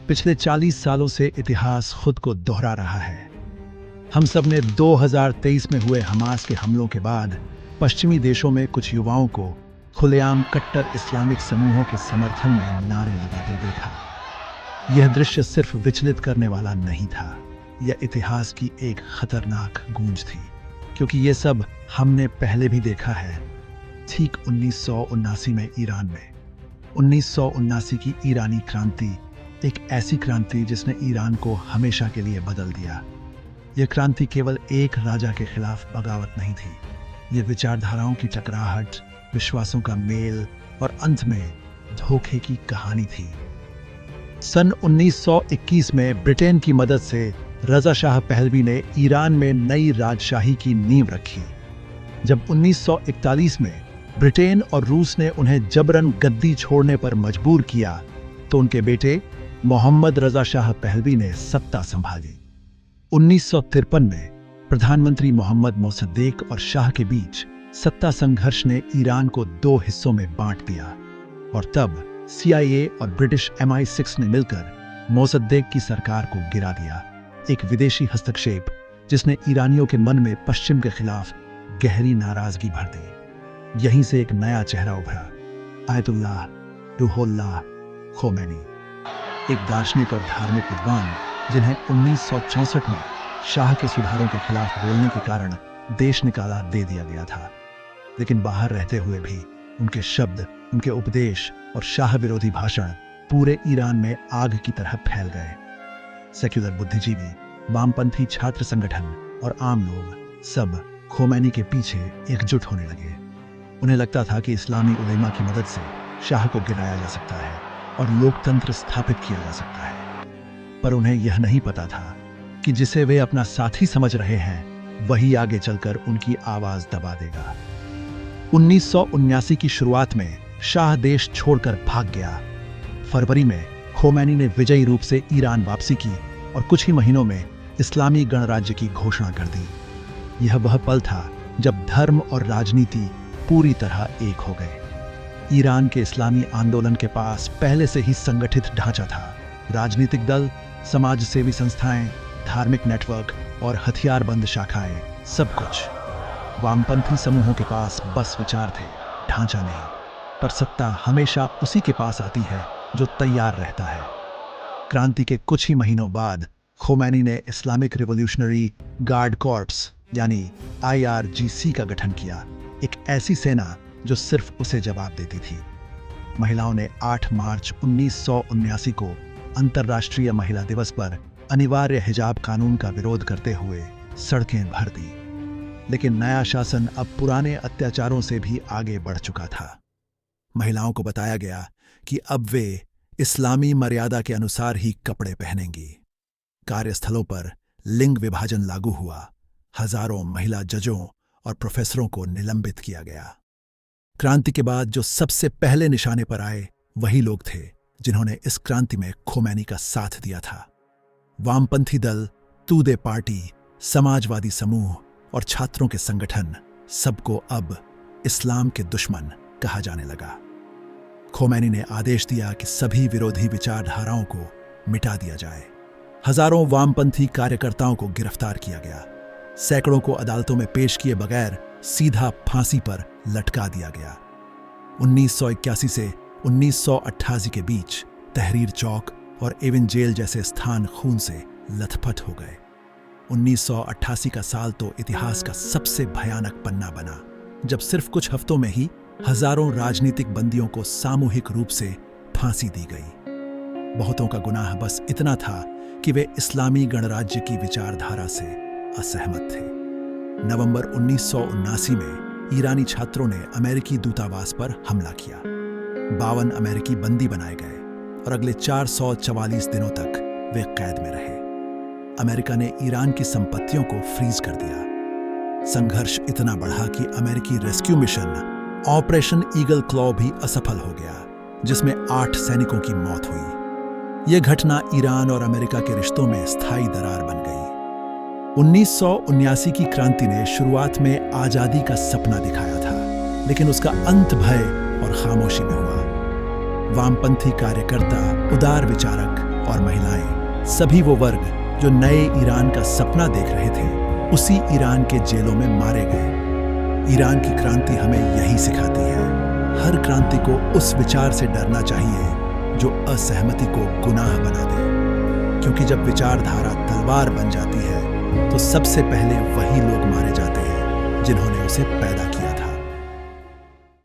पिछले 40 सालों से इतिहास खुद को दोहरा रहा है। हम सब ने 2023 में हुए हमास के हमलों के बाद पश्चिमी देशों में कुछ युवाओं को खुलेआम कट्टर इस्लामिक समूहों के समर्थन में नारे लगाते देखा। यह दृश्य सिर्फ विचलित करने वाला नहीं था, यह इतिहास की एक खतरनाक गूंज थी, क्योंकि ये सब हमने पहले भी देखा है। ठीक 1979 में ईरान में 1979 की ईरानी क्रांति एक ऐसी क्रांति जिसने ईरान को हमेशा के लिए बदल दिया। यह क्रांति केवल एक राजा के खिलाफ बगावत नहीं थी, यह विचारधाराओं की टकराहट, विश्वासों का मेल और अंत में धोखे की कहानी थी। सन 1921 में ब्रिटेन की मदद से रजा शाह पहलवी ने ईरान में नई राजशाही की नींव रखी। जब 1941 में ब्रिटेन और रूस ने उन्हें जबरन गद्दी छोड़ने पर मजबूर किया, तो उनके बेटे मोहम्मद रजा शाह पहलवी ने सत्ता संभाली। 1953 में प्रधानमंत्री मोहम्मद मोसद्देक और शाह के बीच सत्ता संघर्ष ने ईरान को दो हिस्सों में बांट दिया, और तब CIA और ब्रिटिश MI6 ने मिलकर मोसद्देक की सरकार को गिरा दिया। एक विदेशी हस्तक्षेप जिसने ईरानियों के मन में पश्चिम के खिलाफ गहरी नाराजगी भर दी। यहीं से एक नया चेहरा उभरा, आयतुल्लाह रूहुल्लाह खोमैनी, एक दार्शनिक और धार्मिक विद्वान जिन्हें 1964 में शाह के सुधारों के खिलाफ बोलने के कारण देश निकाला दे दिया गया था। लेकिन बाहर रहते हुए भी उनके शब्द, उनके उपदेश और शाह विरोधी भाषण पूरे ईरान में आग की तरह फैल गए। सेक्युलर बुद्धिजीवी, वामपंथी छात्र संगठन और आम लोग सब खोमैनी के पीछे एकजुट होने लगे। उन्हें लगता था कि इस्लामी उलेमा की मदद से शाह को गिराया जा सकता है और लोकतंत्र स्थापित किया जा सकता है। पर उन्हें यह नहीं पता था कि जिसे वे अपना साथी समझ रहे हैं, वही आगे चलकर उनकी आवाज दबा देगा। 1979 की शुरुआत में शाह देश छोड़कर भाग गया। फरवरी में खोमैनी ने विजयी रूप से ईरान वापसी की और कुछ ही महीनों में इस्लामी गणराज्य की घोषणा कर दी। यह वह पल था जब धर्म और राजनीति पूरी तरह एक हो गए। ईरान के इस्लामी आंदोलन के पास पहले से ही संगठित ढांचा था। राजनीतिक दल, समाज सेवी संस्थाएं, धार्मिक नेटवर्क और हथियारबंद शाखाएं, सब कुछ। वामपंथी समूहों के पास बस विचार थे, ढांचा नहीं। पर सत्ता हमेशा उसी के पास आती है जो तैयार रहता है। क्रांति के कुछ ही महीनों बाद खोमैनी ने इस्लामिक रिवॉल्यूशनरी गार्ड कॉर्प्स यानी IRGC का गठन किया, एक ऐसी सेना जो सिर्फ उसे जवाब देती थी। महिलाओं ने 8 मार्च 1979 को अंतर्राष्ट्रीय महिला दिवस पर अनिवार्य हिजाब कानून का विरोध करते हुए सड़कें भर दी। लेकिन नया शासन अब पुराने अत्याचारों से भी आगे बढ़ चुका था। महिलाओं को बताया गया कि अब वे इस्लामी मर्यादा के अनुसार ही कपड़े पहनेंगी। कार्यस्थलों पर लिंग विभाजन लागू हुआ। हजारों महिला जजों और प्रोफेसरों को निलंबित किया गया। क्रांति के बाद जो सबसे पहले निशाने पर आए, वही लोग थे जिन्होंने इस क्रांति में खोमैनी का साथ दिया था। वामपंथी दल, तूदे पार्टी, समाजवादी समूह और छात्रों के संगठन, सबको अब इस्लाम के दुश्मन कहा जाने लगा। खोमैनी ने आदेश दिया कि सभी विरोधी विचारधाराओं को मिटा दिया जाए। हजारों वामपंथी कार्यकर्ताओं को गिरफ्तार किया गया। सैकड़ों को अदालतों में पेश किए बगैर सीधा फांसी पर लटका दिया गया। 1981 से 1988 के बीच तहरीर चौक और एविन जेल जैसे स्थान खून से लथपथ हो गए। 1988 का साल तो इतिहास का सबसे भयानक पन्ना बना, जब सिर्फ कुछ हफ्तों में ही हजारों राजनीतिक बंदियों को सामूहिक रूप से फांसी दी गई। बहुतों का गुनाह बस इतना था कि वे इस्लामी गणराज्य की विचारधारा से असहमत थे। नवंबर 1979 में ईरानी छात्रों ने अमेरिकी दूतावास पर हमला किया। 52 अमेरिकी बंदी बनाए गए और अगले 444 दिनों तक वे कैद में रहे। अमेरिका ने ईरान की संपत्तियों को फ्रीज कर दिया। संघर्ष इतना बढ़ा कि अमेरिकी rescue mission operation eagle claw भी असफल हो गया, जिसमें 8 सैनिकों की मौत हुई। यह घटना ईरान और अमेरिका के रिश्तों में स्थायी दरार बन गई। 1979 की क्रांति ने शुरुआत में आजादी का सपना दिखाया था, लेकिन उसका अंत भय और खामोशी में हुआ। वामपंथी कार्यकर्ता, उदार विचारक और और महिलाएं, सभी वो वर्ग जो नए ईरान का सपना देख रहे थे, उसी ईरान के जेलों में मारे गए। ईरान की क्रांति हमें यही सिखाती है, हर क्रांति को उस विचार से डरना चाहिए जो असहमति को गुनाह बना दे, क्योंकि जब विचारधारा तलवार बन जाती है तो सबसे पहले वही लोग मारे जाते हैं जिन्होंने उसे पैदा किया।